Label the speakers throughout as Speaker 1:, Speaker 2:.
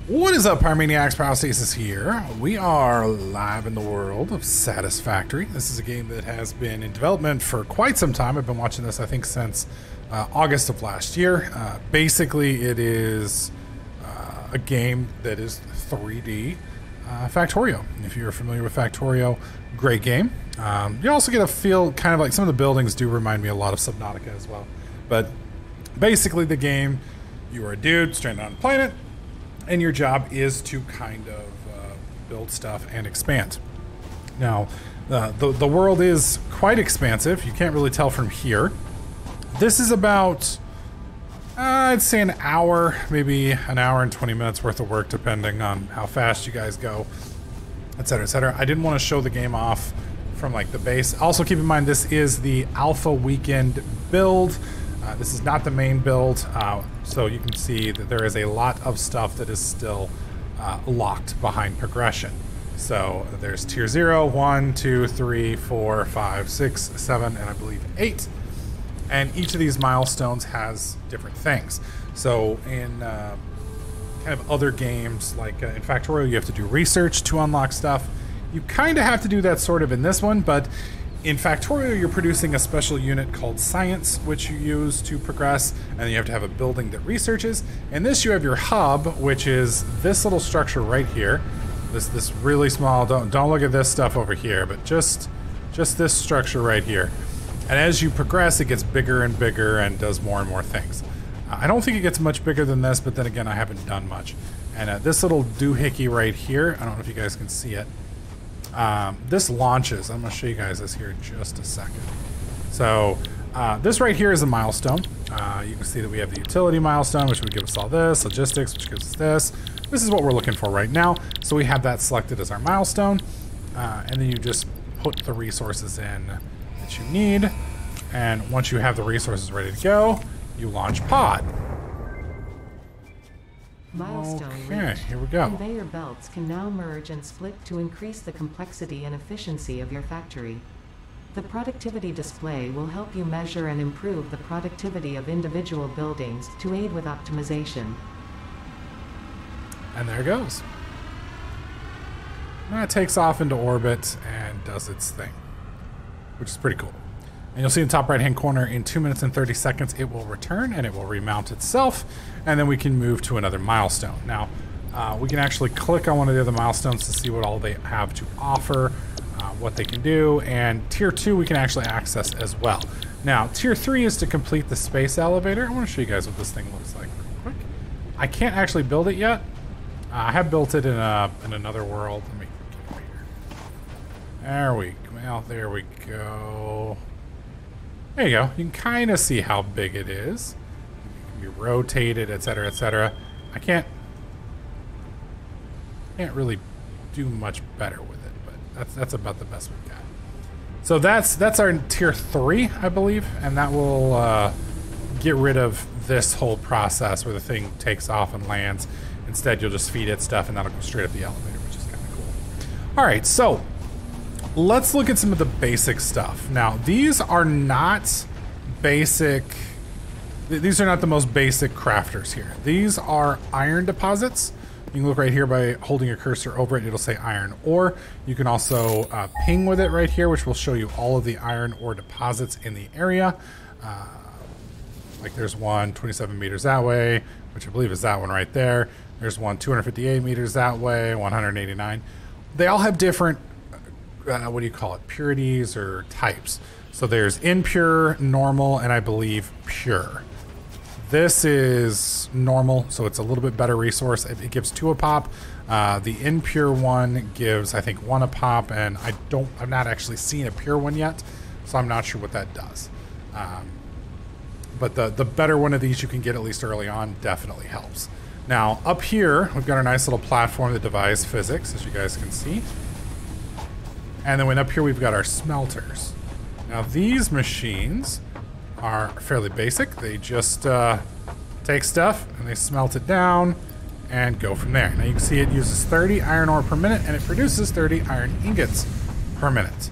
Speaker 1: What is up, Pyromaniacs? Pyrostasis here. We are live in the world of Satisfactory. This is a game that has been in development for quite some time. I've been watching this, I think, since August of last year. Basically, it is a game that is 3D Factorio. If you're familiar with Factorio, great game. You also get a feel, kind of like some of the buildings do remind me a lot of Subnautica as well. But basically, the game, you are a dude stranded on a planet, and your job is to kind of build stuff and expand. Now, the world is quite expansive. You can't really tell from here. This is about, I'd say an hour, maybe an hour and 20 minutes worth of work, depending on how fast you guys go, etc., etc. I didn't want to show the game off from like the base. Also, keep in mind, this is the alpha weekend build. This is not the main build, so you can see that there is a lot of stuff that is still locked behind progression. So there's tier 0, 1, 2, 3, 4, 5, 6, 7, and I believe 8. And each of these milestones has different things. So in kind of other games, like in Factorio, you have to do research to unlock stuff. You kind of have to do that sort of in this one, but in Factorio, you're producing a special unit called Science, which you use to progress, and then you have to have a building that researches. In this, you have your hub, which is this little structure right here. This really small, don't look at this stuff over here, but just this structure right here. And as you progress, it gets bigger and bigger and does more and more things. I don't think it gets much bigger than this, but then again, I haven't done much. And this little doohickey right here, I don't know if you guys can see it. This launches. I'm going to show you guys this here in just a second. So this right here is a milestone. You can see that we have the utility milestone, which would give us all this, logistics, which gives us this. This is what we're looking for right now. So we have that selected as our milestone. And then you just put the resources in that you need. And once you have the resources ready to go, you launch pod.
Speaker 2: Milestone
Speaker 1: Okay,
Speaker 2: reached.
Speaker 1: here we go.
Speaker 2: Conveyor belts can now merge and split to increase the complexity and efficiency of your factory. The productivity display will help you measure and improve the productivity of individual buildings to aid with optimization.
Speaker 1: And there it goes. And it takes off into orbit and does its thing, which is pretty cool. And you'll see in the top right-hand corner, in 2 minutes and 30 seconds, it will return and it will remount itself, and then we can move to another milestone. Now, we can actually click on one of the other milestones to see what all they have to offer, what they can do, and Tier 2 we can actually access as well. Now, Tier 3 is to complete the space elevator. I want to show you guys what this thing looks like real quick. I can't actually build it yet. I have built it in another world. Let me get over here. There we go. There you go. You can kind of see how big it is. It can be rotated, etc., etc. I can't really do much better with it, but that's about the best we've got. So that's our tier 3, I believe, and that will get rid of this whole process where the thing takes off and lands. Instead, you'll just feed it stuff, and that'll go straight up the elevator, which is kind of cool. All right, so let's look at some of the basic stuff. Now, these are not basic. These are not the most basic crafters here. These are iron deposits. You can look right here by holding your cursor over it. It'll say iron ore. You can also ping with it right here, which will show you all of the iron ore deposits in the area. Like there's one 27 meters that way, which I believe is that one right there. There's one 258 meters that way, 189. They all have different what do you call it, purities or types. So there's impure, normal, and I believe pure. This is normal, so it's a little bit better resource. It gives 2 a pop. The impure one gives, I think, 1 a pop, and I've not actually seen a pure one yet, so I'm not sure what that does. But the better one of these you can get at least early on definitely helps. Now, up here, we've got our nice little platform that defies physics, as you guys can see. And then up here we've got our smelters. Now these machines are fairly basic. They just take stuff and they smelt it down and go from there. Now you can see it uses 30 iron ore per minute and it produces 30 iron ingots per minute.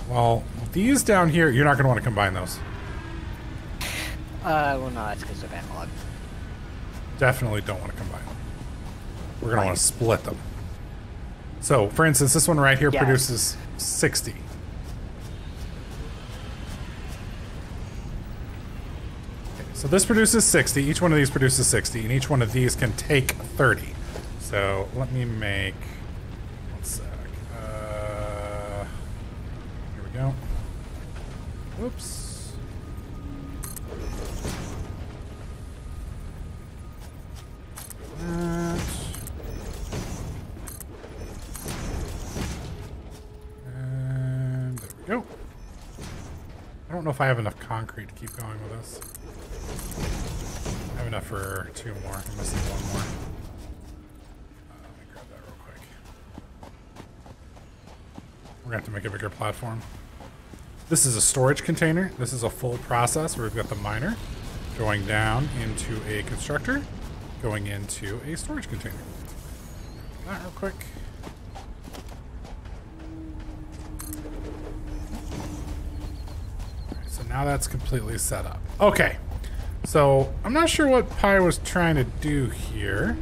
Speaker 1: Well, these down here, you're not going to want to combine those.
Speaker 3: Well, no, that's because of analog.
Speaker 1: Definitely don't want to combine them. we're going to want to split them. So, for instance, this one right here
Speaker 3: Yes.
Speaker 1: produces 60. Okay, so this produces 60. Each one of these produces 60, and each one of these can take 30. So let me make... One sec. Here we go. Whoops. That. And there we go. I don't know if I have enough concrete to keep going with this. I have enough for 2 more. I'm missing 1 more. Let me grab that real quick. We're going to have to make a bigger platform. This is a storage container. This is a full process where we've got the miner going down into a constructor, going into a storage container. That real quick. So now that's completely set up. Okay. So I'm not sure what Pi was trying to do here.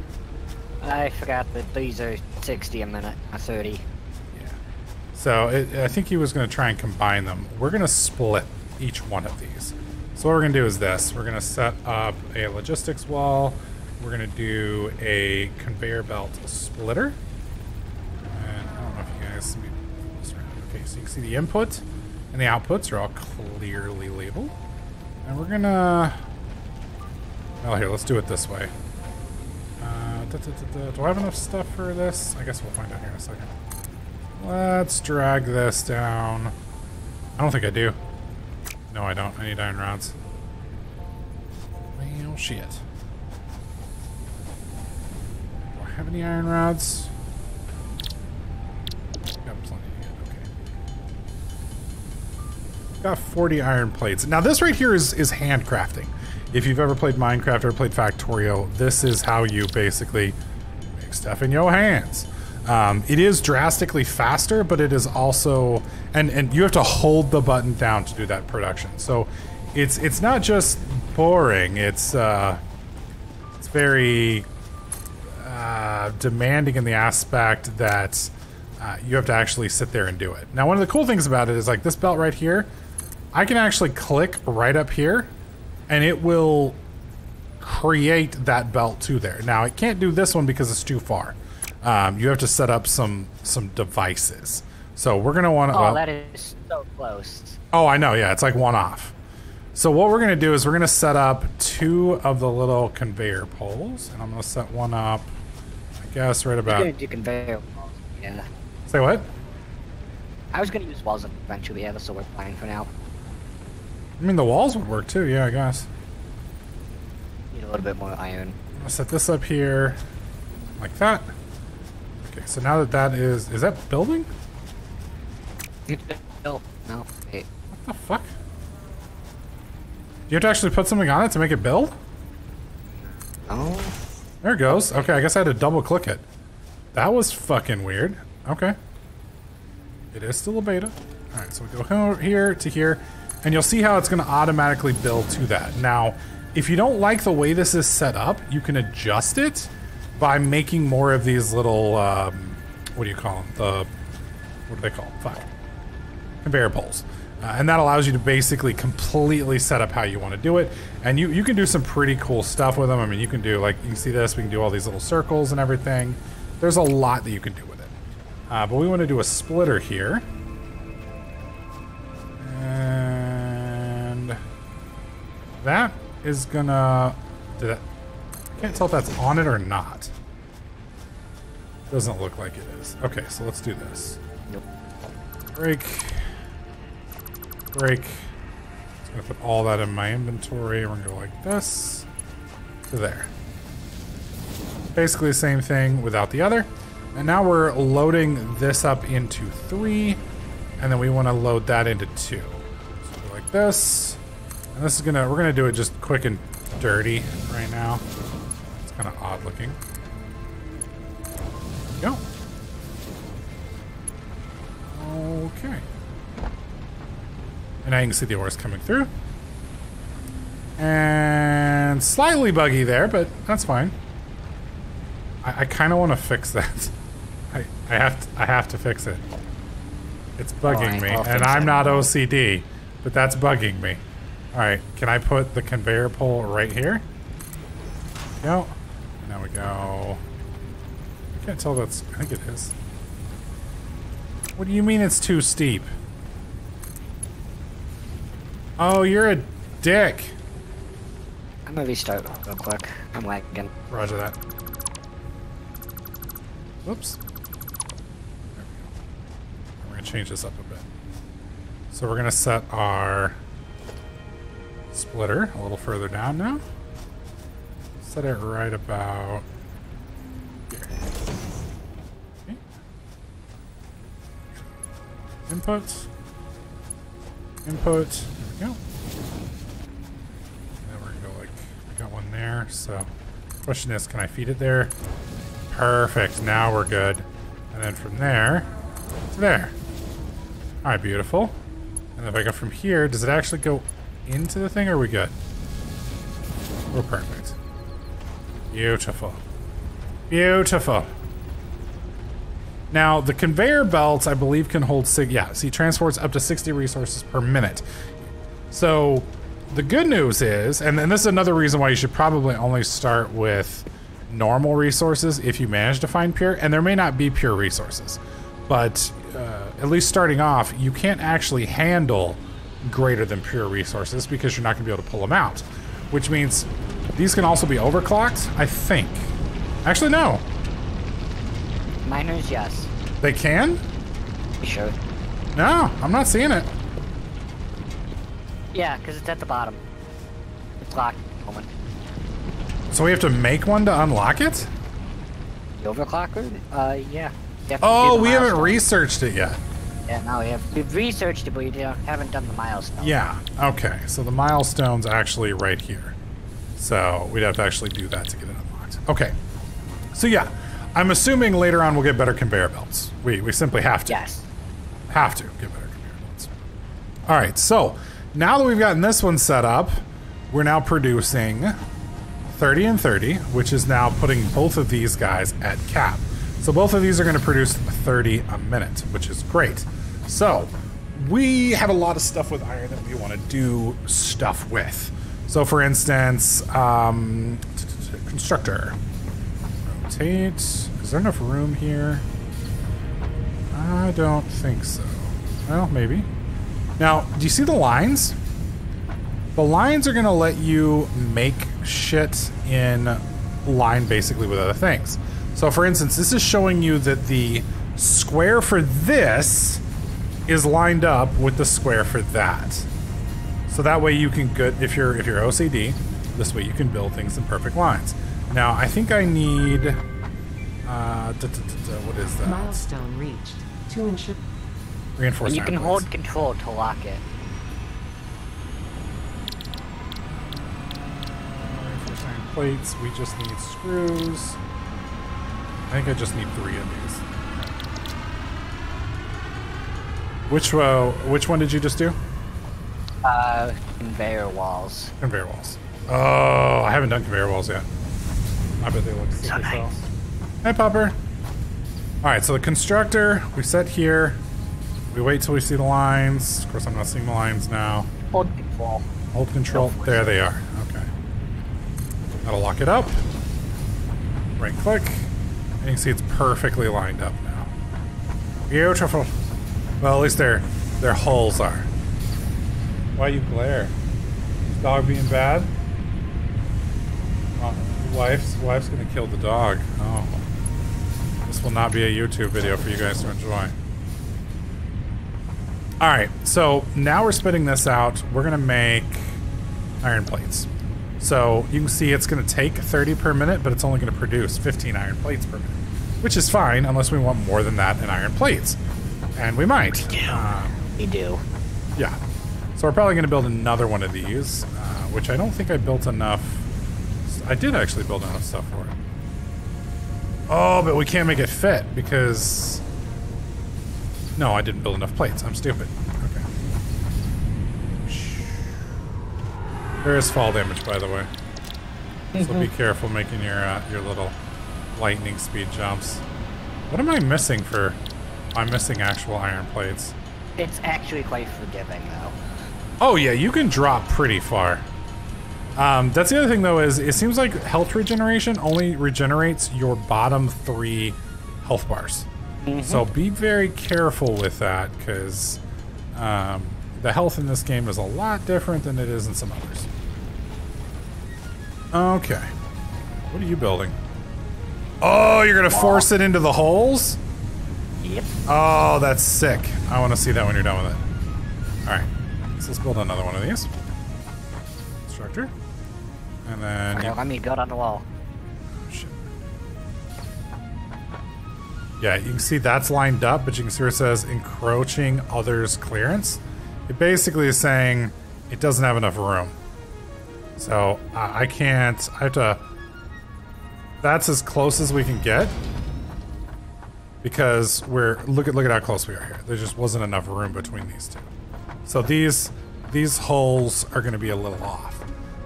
Speaker 3: I forgot that these are 60 a minute, 30.
Speaker 1: Yeah. So I think he was going to try and combine them. We're going to split each one of these. So what we're going to do is this. We're going to set up a logistics wall. We're going to do a conveyor belt splitter. And I don't know if you guys can move this around. Okay, so you can see the input and the outputs are all clearly labeled. And we're going to... Well, here, let's do it this way. Do I have enough stuff for this? I guess we'll find out here in a second. Let's drag this down. I don't think I do. No, I don't. I need iron rods. Well, shit. Do I have any iron rods? Got plenty. Okay. Got 40 iron plates. Now, this right here is handcrafting. If you've ever played Minecraft or played Factorio, this is how you basically make stuff in your hands. It is drastically faster, but it is also, and you have to hold the button down to do that production. So it's not just boring. It's very demanding in the aspect that you have to actually sit there and do it. Now, one of the cool things about it is like this belt right here. I can actually click right up here, and it will create that belt to there. Now, it can't do this one because it's too far. You have to set up some devices. So we're going to want to...
Speaker 3: Oh, that is so close.
Speaker 1: Oh, I know. Yeah, it's like one off. So what we're going to do is we're going to set up 2 of the little conveyor poles. And I'm going to set one up, I guess, right about...
Speaker 3: I'm going to do conveyor walls. Yeah.
Speaker 1: Say what?
Speaker 3: I was going to use walls eventually, yeah, so we're fine for now.
Speaker 1: I mean, the walls would work too, yeah, I guess.
Speaker 3: Need a little bit more iron.
Speaker 1: I'm going to set this up here like that. Okay, so now that is that building?
Speaker 3: No, no, wait.
Speaker 1: What the fuck? Do you have to actually put something on it to make it build?
Speaker 3: Oh.
Speaker 1: There it goes. Okay, I guess I had to double click it. That was fucking weird. Okay. It is still a beta. Alright, so we go here to here, and you'll see how it's going to automatically build to that. Now, if you don't like the way this is set up, you can adjust it by making more of these little, what do you call them? What do they call them? Fuck. Conveyor poles. And that allows you to basically completely set up how you want to do it. And you can do some pretty cool stuff with them. I mean, you can do, like, you can see this, we can do all these little circles and everything. There's a lot that you can do with it. But we want to do a splitter here. And that is gonna... I can't tell if that's on it or not. Doesn't look like it is. Okay, so let's do this.
Speaker 3: Nope.
Speaker 1: Break. Break. Just gonna put all that in my inventory. We're gonna go like this to there. Basically the same thing without the other. And now we're loading this up into 3, and then we want to load that into 2. So go like this. And this is we're gonna do it just quick and dirty right now. It's kind of odd looking. There we go. Okay. And now you can see the ores coming through. And slightly buggy there, but that's fine. I kind of want to fix that. I have to fix it. It's bugging me, and I'm not OCD, but that's bugging me. All right, can I put the conveyor pole right here? Go. Now we go. I can't tell that's. I think it is. What do you mean it's too steep? Oh, you're a dick.
Speaker 3: I'm gonna restart real quick. I'm lagging.
Speaker 1: Roger that. Whoops. There we go. We're gonna change this up a bit. So we're gonna set our splitter a little further down now. Set it right about here. Okay. Input. Input. There we go. Then we're gonna go like, we got one there. So, question is, can I feed it there? Perfect. Now we're good. And then from there to there. All right, beautiful. And if I go from here, does it actually go into the thing, or are we good? We're perfect. Beautiful. Beautiful. Now, the conveyor belts, I believe, can hold transports up to 60 resources per minute. So, the good news is, and this is another reason why you should probably only start with normal resources if you manage to find pure, and there may not be pure resources, but at least starting off, you can't actually handle greater than pure resources because you're not going to be able to pull them out, which means these can also be overclocked, I think. Actually, no.
Speaker 3: Miners, yes.
Speaker 1: They can?
Speaker 3: You sure?
Speaker 1: No, I'm not seeing it.
Speaker 3: Yeah, because it's at the bottom. It's locked at the moment.
Speaker 1: So we have to make one to unlock it?
Speaker 3: The overclocker? Yeah.
Speaker 1: Oh, we haven't researched it yet.
Speaker 3: Yeah, no, we've researched it, but we haven't done the milestones.
Speaker 1: Yeah, okay. So the milestone's actually right here. So we'd have to actually do that to get it unlocked. Okay. So yeah, I'm assuming later on we'll get better conveyor belts. We simply have to.
Speaker 3: Yes.
Speaker 1: Have to get better conveyor belts. All right, so now that we've gotten this one set up, we're now producing 30 and 30, which is now putting both of these guys at cap. So both of these are going to produce 30 a minute, which is great. So we have a lot of stuff with iron that we want to do stuff with. So for instance, constructor. Rotate. Is there enough room here? I don't think so. Well, maybe. Now, do you see the lines? The lines are going to let you make shit in line basically with other things. So for instance, this is showing you that the square for this is lined up with the square for that. So that way you can get, if you're OCD, this way you can build things in perfect lines. Now I think I need, what is that?
Speaker 2: Milestone reached. To ensure
Speaker 1: Reinforced.
Speaker 3: And you can
Speaker 1: iron
Speaker 3: hold
Speaker 1: plates.
Speaker 3: control to lock it.
Speaker 1: Reinforced iron plates. We just need screws. I think I just need 3 of these. Which one did you just do?
Speaker 3: Conveyor walls.
Speaker 1: Conveyor walls. Oh, I haven't done conveyor walls yet. I bet they look sick as hell. Hey, Popper. All right, so the constructor we set here. We wait till we see the lines. Of course, I'm not seeing the lines now.
Speaker 3: Hold control.
Speaker 1: Hold control. There they are. Okay. That'll lock it up. Right click. And you can see it's perfectly lined up now. Beautiful. Well, at least their hulls are. Why you glare? Is dog being bad? Oh, wife's gonna kill the dog. Oh. This will not be a YouTube video for you guys to enjoy. Alright, so now we're spitting this out. We're gonna make iron plates. So you can see it's gonna take 30 per minute, but it's only gonna produce 15 iron plates per minute. Which is fine, unless we want more than that in iron plates. And we might.
Speaker 3: We do.
Speaker 1: Yeah. So we're probably gonna build another one of these, which I don't think I built enough. I did actually build enough stuff for it. Oh, but we can't make it fit because... No, I didn't build enough plates. I'm stupid. Okay. There is fall damage, by the way. So be careful making your little lightning speed jumps. What am I missing for... I'm missing actual iron plates.
Speaker 3: It's actually quite forgiving, though.
Speaker 1: Oh yeah, you can drop pretty far. That's the other thing though, is it seems like health regeneration only regenerates your bottom 3 health bars. So be very careful with that, because the health in this game is a lot different than it is in some others. Okay. What are you building? Oh, you're gonna force it into the holes?
Speaker 3: Yep.
Speaker 1: Oh, that's sick. I want to see that when you're done with it. Alright. So let's build another one of these. Constructor. And then...
Speaker 3: Okay, let me build on the wall.
Speaker 1: Shit. Yeah, you can see that's lined up, but you can see where it says encroaching others clearance. It basically is saying it doesn't have enough room. So I can't... I have to... That's as close as we can get. Because we're... Look at how close we are here. There just wasn't enough room between these two. So these holes are going to be a little off.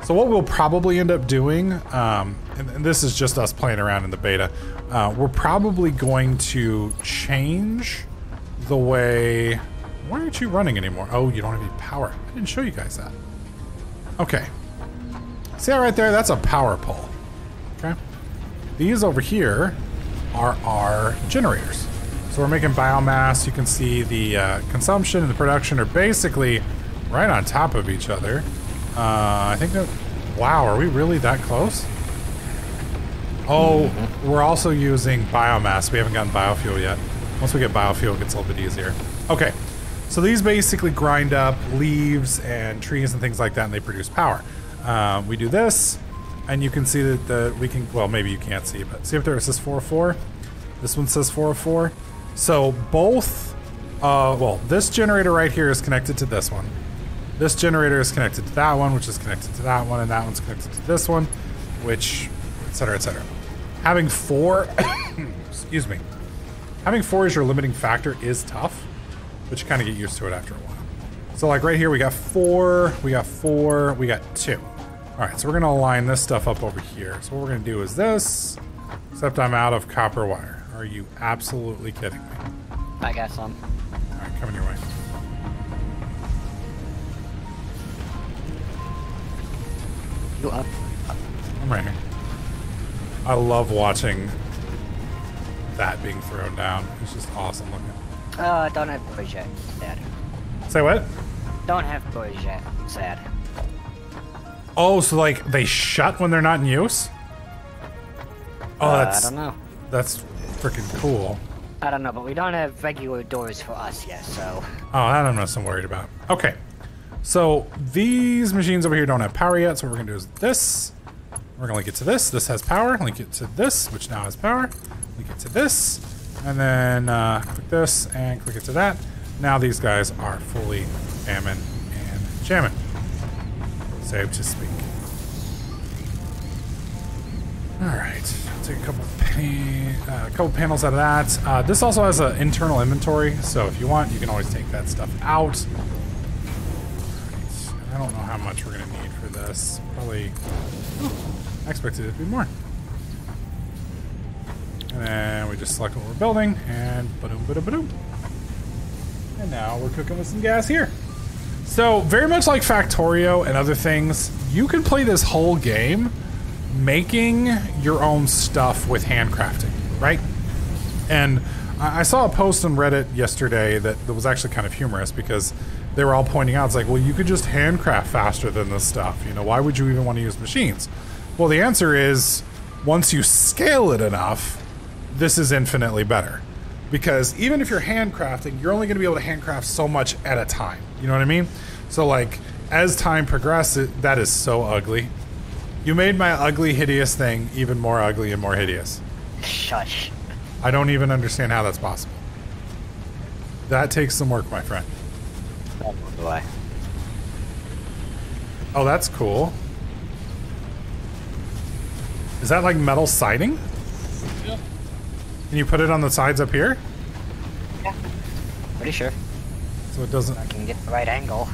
Speaker 1: So what we'll probably end up doing, and this is just us playing around in the beta, we're probably going to change the way... Why aren't you running anymore? Oh, you don't have any power. I didn't show you guys that. Okay. See that right there? That's a power pole. Okay. These over here are our generators. So we're making biomass. You can see the consumption and the production are basically right on top of each other. I think that... Wow, are we really that close? Oh, we're also using biomass. We haven't gotten biofuel yet. Once we get biofuel, it gets a little bit easier. Okay, so these basically grind up leaves and trees and things like that, and they produce power. We do this, and you can see that we can... Well, maybe you can't see, but see up there it says 404? This one says 404. So both... well, this generator right here is connected to this one. This generator is connected to that one, which is connected to that one, and that one's connected to this one, which, etc., etc. Having 4, excuse me, having 4 as your limiting factor is tough, but you kind of get used to it after a while. So like right here, we got 4, we got 4, we got 2. All right, so we're gonna align this stuff up over here. So what we're gonna do is this, except I'm out of copper wire. Are you absolutely kidding me?
Speaker 3: I got some.
Speaker 1: All right, coming your way.
Speaker 3: You up?
Speaker 1: I'm right here. I love watching that being thrown down. It's just awesome looking.
Speaker 3: Don't have toys yet. Sad.
Speaker 1: Say what?
Speaker 3: Don't have toys yet. Sad.
Speaker 1: Oh, so like they shut when they're not in use? Oh, that's...
Speaker 3: I don't know.
Speaker 1: That's freaking cool.
Speaker 3: I don't know, but we don't have regular doors for us yet, so...
Speaker 1: Oh, that I'm not so worried about. Okay. So these machines over here don't have power yet, so what we're gonna do is this. We're gonna link it to this. This has power. Link it to this, which now has power. Link it to this, and then click this and click it to that. Now these guys are fully jamming and jamming. So to speak. All right, take a couple panels out of that. This also has an internal inventory, so if you want, you can always take that stuff out. I don't know how much we're gonna need for this. Probably, I expected it to be more. And then we just select what we're building, and ba-doom, ba-doom, ba-doom. And now we're cooking with some gas here. So very much like Factorio and other things, you can play this whole game making your own stuff with handcrafting, right? And I saw a post on Reddit yesterday that was actually kind of humorous because they were all pointing out, it's like, well, you could just handcraft faster than this stuff. You know, why would you even want to use machines? Well, the answer is, once you scale it enough, this is infinitely better. Because even if you're handcrafting, you're only going to be able to handcraft so much at a time. You know what I mean? So, like, as time progresses, that is so ugly. You made my ugly, hideous thing even more ugly and more hideous.
Speaker 3: Shush.
Speaker 1: I don't even understand how that's possible. That takes some work, my friend.
Speaker 3: Why?
Speaker 1: Oh, that's cool. Is that like metal siding?
Speaker 3: Yeah.
Speaker 1: Can you put it on the sides up here?
Speaker 3: Yeah. Pretty sure.
Speaker 1: So it doesn't...
Speaker 3: I can get the right angle.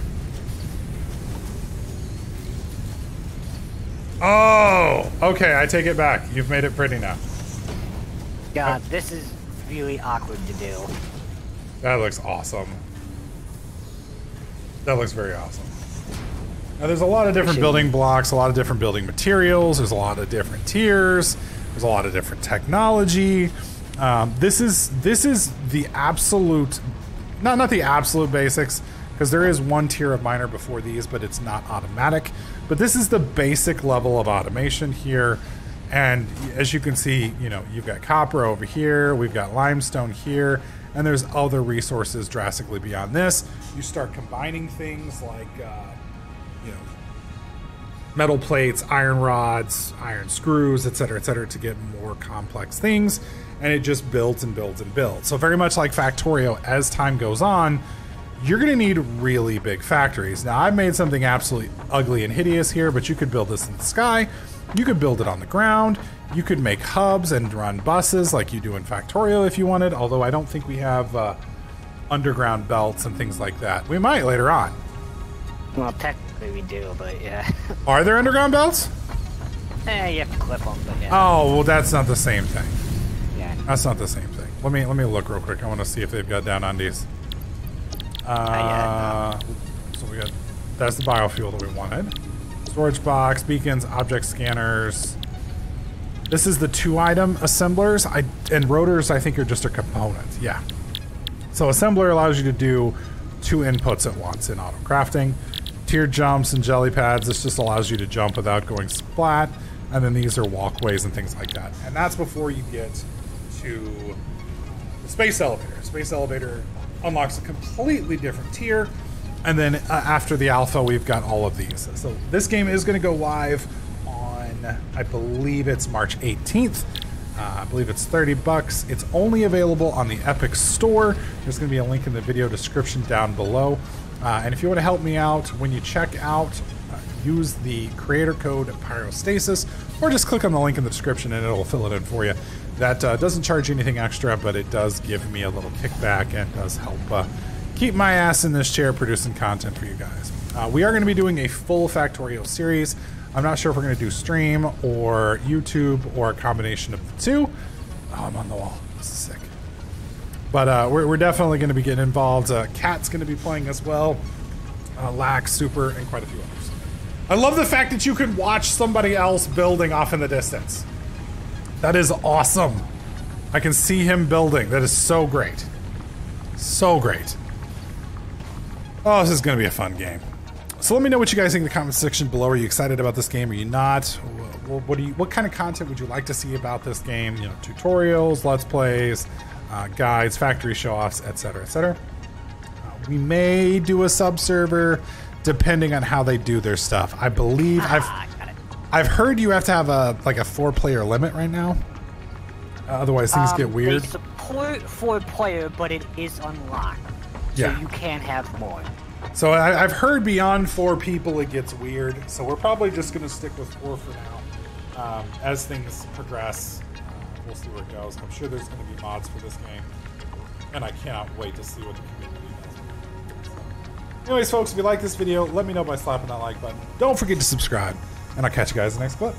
Speaker 1: Oh! Okay, I take it back. You've made it pretty now.
Speaker 3: God, this is really awkward to do.
Speaker 1: That looks awesome. That looks very awesome. Now there's a lot of different building blocks, a lot of different building materials, there's a lot of different tiers, there's a lot of different technology. This is the absolute, not the absolute basics, because there is one tier of miner before these, but it's not automatic. But this is the basic level of automation here. And as you can see, you know, you've got copper over here, we've got limestone here, and there's other resources drastically beyond this. You start combining things like, you know, metal plates, iron rods, iron screws, etc., to get more complex things, and it just builds and builds and builds. So very much like Factorio, as time goes on, you're going to need really big factories. Now, I've made something absolutely ugly and hideous here, but you could build this in the sky. You could build it on the ground. You could make hubs and run buses like you do in Factorio if you wanted, although I don't think we have underground belts and things like that. We might later on.
Speaker 3: Well, technically we do, but yeah.
Speaker 1: Are there underground belts?
Speaker 3: You have to clip them, but yeah.
Speaker 1: Oh, well, that's not the same thing.
Speaker 3: Yeah.
Speaker 1: That's not the same thing. Let me look real quick. I want to see if they've got down undies.
Speaker 3: Yeah,
Speaker 1: So we got, that's the biofuel that we wanted. Storage box, beacons, object scanners. This is the 2-item assemblers. And rotors, I think, are just a component. Yeah. So assembler allows you to do 2 inputs at once in auto crafting. Tiered jumps and jelly pads. This just allows you to jump without going splat. And then these are walkways and things like that. And that's before you get to the space elevator. Space elevator unlocks a completely different tier. And then after the alpha, we've got all of these. So this game is going to go live on, I believe it's March 18th. I believe it's $30. It's only available on the Epic Store. There's going to be a link in the video description down below. And if you want to help me out, when you check out, use the creator code Pyrostasis, or just click on the link in the description and it'll fill it in for you. That doesn't charge you anything extra, but it does give me a little kickback and does help keep my ass in this chair producing content for you guys. We are going to be doing a full Factorio series. I'm not sure if we're going to do stream or YouTube or a combination of the two. Oh, I'm on the wall. This is sick. But we're definitely going to be getting involved. Cat's going to be playing as well. Lax, Super, and quite a few others. I love the fact that you can watch somebody else building off in the distance. That is awesome. I can see him building. That is so great. So great. Oh, this is going to be a fun game. So let me know what you guys think in the comment section below. Are you excited about this game? Are you not? What kind of content would you like to see about this game? You know, tutorials, let's plays, guides, factory show-offs, etc., etc. We may do a sub-server depending on how they do their stuff. I believe I've heard you have to have a 4-player limit right now. Otherwise things get weird.
Speaker 3: They support 4-player, but it is unlocked. So
Speaker 1: Yeah.
Speaker 3: you can have more.
Speaker 1: So I've heard beyond 4 people it gets weird. So we're probably just going to stick with 4 for now. As things progress, we'll see where it goes. I'm sure there's going to be mods for this game. And I cannot wait to see what the community does. So, anyways, folks, if you like this video, let me know by slapping that like button. Don't forget to subscribe. And I'll catch you guys in the next clip.